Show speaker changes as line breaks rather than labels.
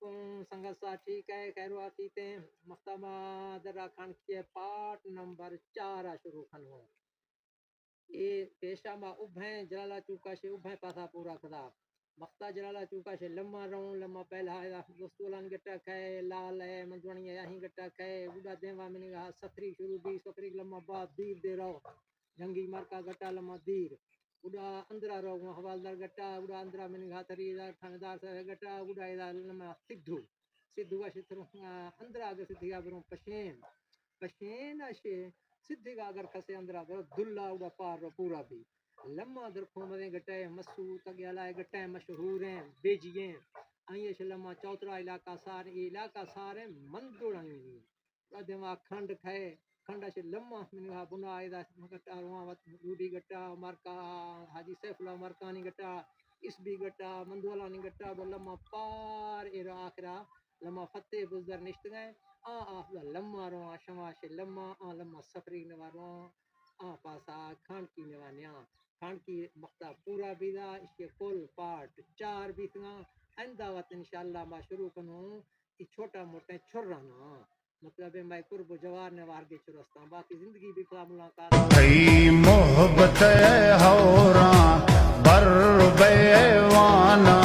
علیکم سنگت سا ٹھیک ہے خیر واقعی مختمہ درہ کھان کی پارٹ نمبر 4 شروع کھنو اے پیشہ ما ابھیں جلالہ چوکا شے ابھیں پاسا پورا کھدا مختہ جلالہ چوکا شے لمہ رہوں لمہ پہلا ہے دوستولان گٹا کھائے لال ہے منجوانی ہے یہیں گٹا کھائے بوڑا دیوا منی گا سفری شروع بھی سفری لمہ بعد دیر دے رہو جنگی مرکا گٹا لمہ دیر بوڑا اندرا رہو حوالدار گٹا بوڑا اندرا منی گا تریدار تھاندار سے گٹا بوڑا ایدار لمہ سدھو سدھو کا شتر اندرا آگے سدھی گا بروں پشین اشے سدھی گا اگر کسے اندرا برو دلہ اوڑا پار رو پورا بھی لمہ درکھوں مدیں گٹائے مسعود تگیا لائے گٹائے مشہور ہیں بیجییں آئیے سے لمہ چوترا علاقہ سارے مندوڑ آئیں دیما کھنڈ کھائے کھنڈا سے لمہ منگا بنا ایدا گٹا رواں روڈی گٹا مرکا حاجی سیف اللہ مرکانی گٹا اس بھی گٹا مندولانی گٹا لمہ پار ایرا آخرا لمہ فتح بزدر نشت گئے لمہ رواں شما سے لمہ لمہ سفری نوارواں پاسا کھان کی نوانیاں کھان کی مختہ پورا بیدا اس کے فل پارٹ 4 بیتنا آئندہ وقت انشاءاللہ ما شروع کنوں یہ چھوٹا موٹا چھرانا مطلب ہے میں قرب و جوار نوار کے چھرستان باقی زندگی بھی خلا ملاقات
ای محبت ہوراں بر بیوانا